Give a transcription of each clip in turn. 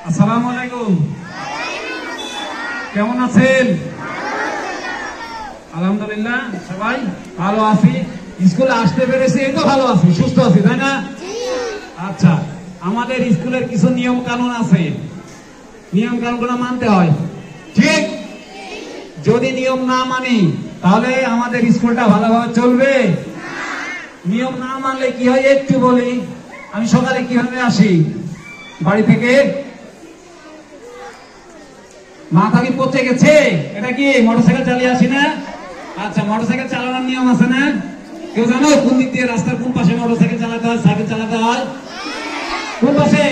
আসসালামু আলাইকুম। কেমন আছেন? আলহামদুলিল্লাহ সবাই ভালো আছি। স্কুলে আসতে পেরেছি, এই তো ভালো আছি, সুস্থ আছি, তাই না? আচ্ছা, আমাদের স্কুলের কিছু নিয়ম কানুন আছে, নিয়ম কানুনগুলো মানতে হয়, ঠিক? যদি নিয়ম না মানি তাহলে আমাদের স্কুলটা ভালোভাবে চলবে। নিয়ম না মানলে কি হয় একটু বলি। আমি সকালে কিভাবে আসি বাড়ি থেকে, মাথা কি পচে গেছে? এটা কি মোটরসাইকেল চালিয়ে আসি না? আচ্ছা, মোটরসাইকেল চালানোর নিয়ম আছে না? কেউ জানো কোন দিক দিয়ে, রাস্তার কোন পাশে মোটরসাইকেল চালাতে হয়, সাইকেল চালাতে হয়? কোন পাশে?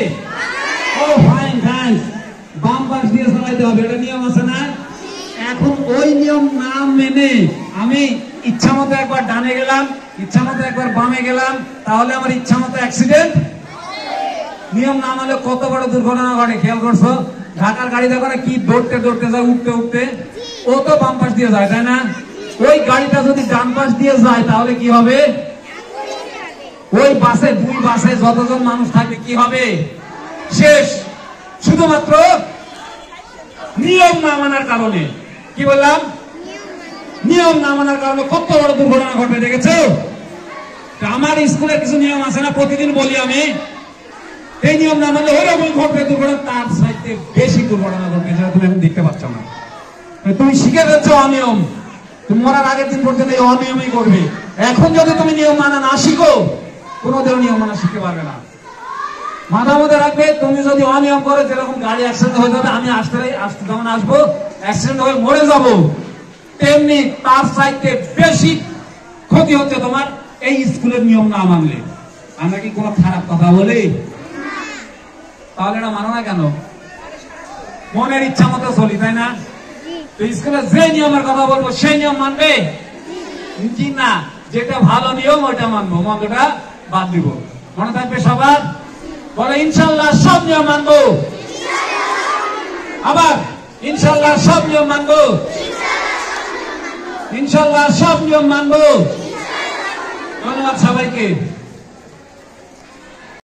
ও ফাইন, থ্যাঙ্কস। বাম পাশ দিয়ে চালাতে হবে, এটা নিয়ম আছে না? এখন ওই নিয়ম না মেনে আমি ইচ্ছা মতো একবার ডানে গেলাম, ইচ্ছা মতো একবার বামে গেলাম, তাহলে আমার ইচ্ছা মতো অ্যাক্সিডেন্ট। নিয়ম না মানলে কত বড় দুর্ঘটনা ঘটে, খেয়াল করছো? ঢাকার গাড়ি দেখো না, কি দৌড়তে দৌড়তে যায়, উঠতে উঠতে। ও তো বাম পাশ দিয়ে যায়, তাই না? ওই গাড়িটা যদি ডান পাশ দিয়ে যায় তাহলে কি হবে? ওই বাসে, দুই বাসে যতজন মানুষ থাকবে কি হবে? শেষ। শুধুমাত্র নিয়ম না মানার কারণে। কি বললাম? নিয়ম না মানার কারণে কত বড় দুর্ঘটনা ঘটবে, দেখেছো? আমার স্কুলে কিছু নিয়ম আছে না, প্রতিদিন বলি আমি, এই নিয়ম না মানলে ওইরকম ঘটবে দুর্ঘটনা, তার চাইতে বেশি দুর্ঘটনা ঘটবে, যেটা তুমি এখন দেখতে পাচ্ছ না। তুমি শিখে ফেলছ অনিয়ম, তুমি মরার আগের দিন পর্যন্ত এই অনিয়মই করবে। এখন যদি তুমি নিয়ম মানা না শিখো, কোনোদিনও নিয়ম মানা শিখতে পারবে না। মাথা মধ্যে রাখবে, তুমি যদি অনিয়ম করো, যেরকম গাড়ি অ্যাক্সিডেন্ট হয়ে যাবে, আমি আসতে যখন আসবো অ্যাক্সিডেন্ট হয়ে মরে যাব, তেমনি তার চাইতে বেশি ক্ষতি হচ্ছে তোমার এই স্কুলের নিয়ম না মানলে। আমরা কি কোনো খারাপ কথা বলি? তাহলে এটা মানো না কেন? মনের ইচ্ছা মতো চলি, তাই না? তো স্কুলে যে নিয়মের কথা বলবো সেই নিয়ম মানবে কি না? যেটা ভালো নিয়ম ওইটা মানবো, মন্দটা বাদ দিব। মনে থাকবে সবার? বলে ইনশাল্লাহ সব নিয়ম মানবো। আবার ইনশাল্লাহ সব নিয়ম মানবো, ইনশাল্লাহ সব নিয়ম মানবো। ধন্যবাদ সবাইকে।